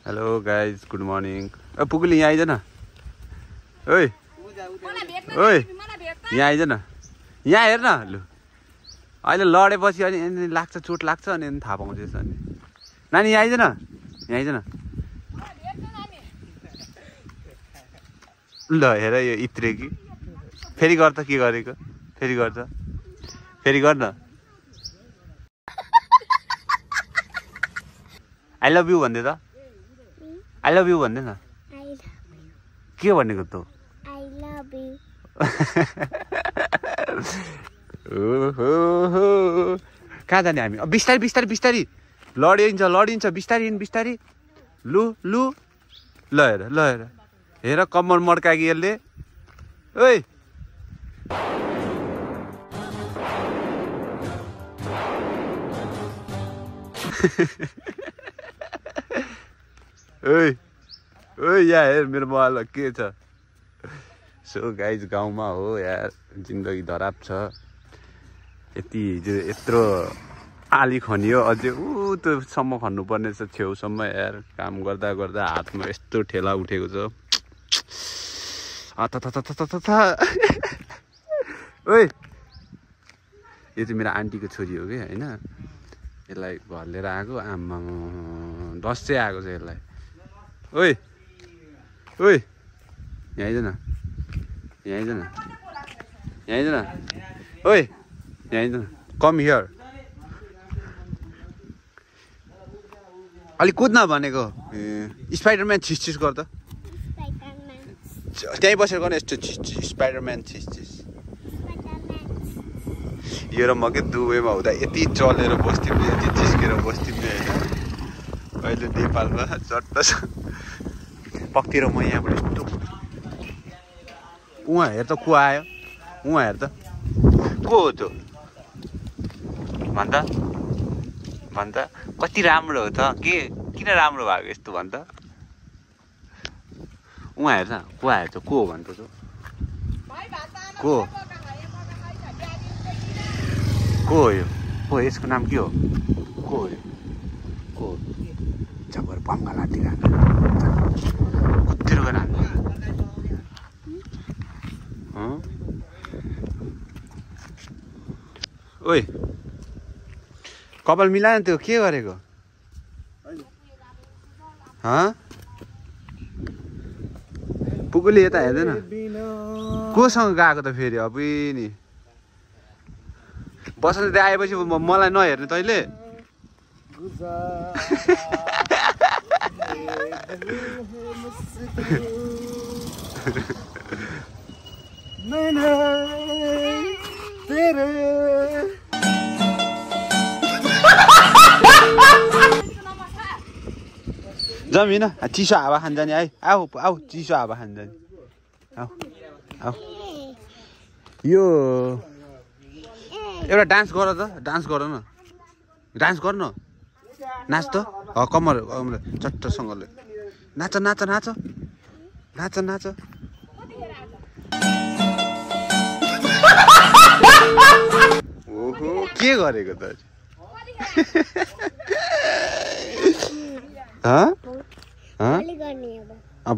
hello guys good morning पुगुली यहाँ आइज न ओइ ओइ यहाँ आइज न यहाँ हेर न लु अहिले लडेपछि अनि लाग्छ चोट लाग्छ अनि थाहा पाउँछ अनि नानी यहाँ आइज न यहाँ आइज न ल हेर यो इत्रे कि फेरि गर त के गरेको फेरि गर्छ फेरि गर न आई लभ यु भन्दै त आई लभ यु भन्दै न के भनेको त आई लभ यु ओहो कहाँ जाने हामी बिस्तारी बिस्तारी बिस्तारी लडिन्छ बिस्तारी बिस्तारी लु लु ल हेर हेर कम्मर मड्कायो कि यसले ओइ ओइ ओइ यहाँ हेर मेरो मोबाइलमा के छ सो गाइज गाउँमा हो यार जिन्दगी धराप छ यति यत्रो आली खनियो अझै त्योसम्म खन्नुपर्ने छ छेउसम्म यार काम गर्दा गर्दा हातमा यस्तो ठेला उठेको छ ओइ यो चाहिँ मेरो आन्टीको छोरी हो कि होइन यसलाई घर लिएर आएको आमा डस चाहिँ आएको छ यसलाई ओइ ओइ यहाँ आइज न यहाँ आइज न यहाँ आइज न ओइ यहाँ आइज न कम हियर अलिक कुद्न भनेको स्पाइडरम्यान छिस गर त त्यहीँ बसेर गर्ने यस्तो स्पाइडरम्यान छिस यो र म के दुबईमा हुँदा यति चलेर बस्थ्यौँ यति जिस्केर बस्थ्यौँ होइन अहिले नेपालमा चट्ट छ पक्तिर म यहाँबाट यस्तो उहाँ हेर त को आयो उहाँ हेर त को हो त्यो भन् त कति राम्रो हो त के किन राम्रो भएको यस्तो भन् त उहाँ हेर्छ को आयो त को हो भन् त को हो यो को यसको नाम के हो को हो यो को जबर बम्बा लाटी कुतिर गएर ओइ कपाल मिलाएन त्यो के गरेको पुगुले यता हेर्दैन कोसँग गएको त फेरि अब नि बस्नु त्यहाँ आएपछि मलाई नहेर्ने तैँले जमिन चिसो हावा खान जाने है आऊ आऊ चिसो हावा खान जाने आऊ आऊ यो एउटा डान्स गर त डान्स गर न डान्स गर न नाच त कम्मर चट्टसँगले नाच नाच नाच नाच नाच ओहो के गरेको त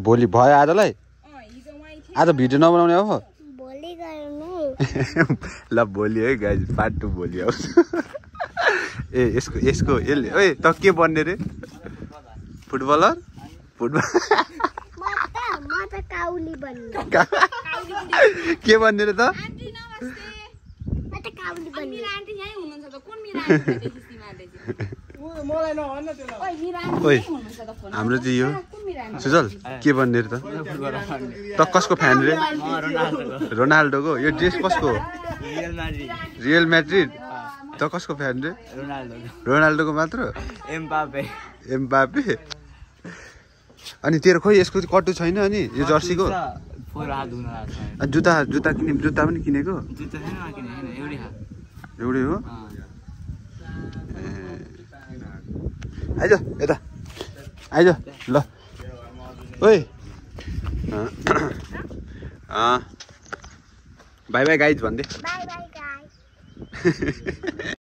भोलि भयो आजलाई आज भिडियो नबनाउने हो ल भोलि है गाइज पार्ट 2 भोलि आउँछ ए यसको यसले ओइ त के बन्ने रे फुटबलर के बन्ने रे त हाम्रो चाहिँ यो सुजल के बन्ने रे त कसको फ्यान रे रोनाल्डोको यो ड्रेस कसको रियल म्याड्रिड त कसको फ्यान रे रोनाल्डोको मात्र एम्बापे अनि तेरो खोइ यसको कट्टु छैन अनि यो जर्सीको जुत्ता पनि किनेको एउटै हो आइज यता आइज ल ओइ बाई बाई गाइज भन्दै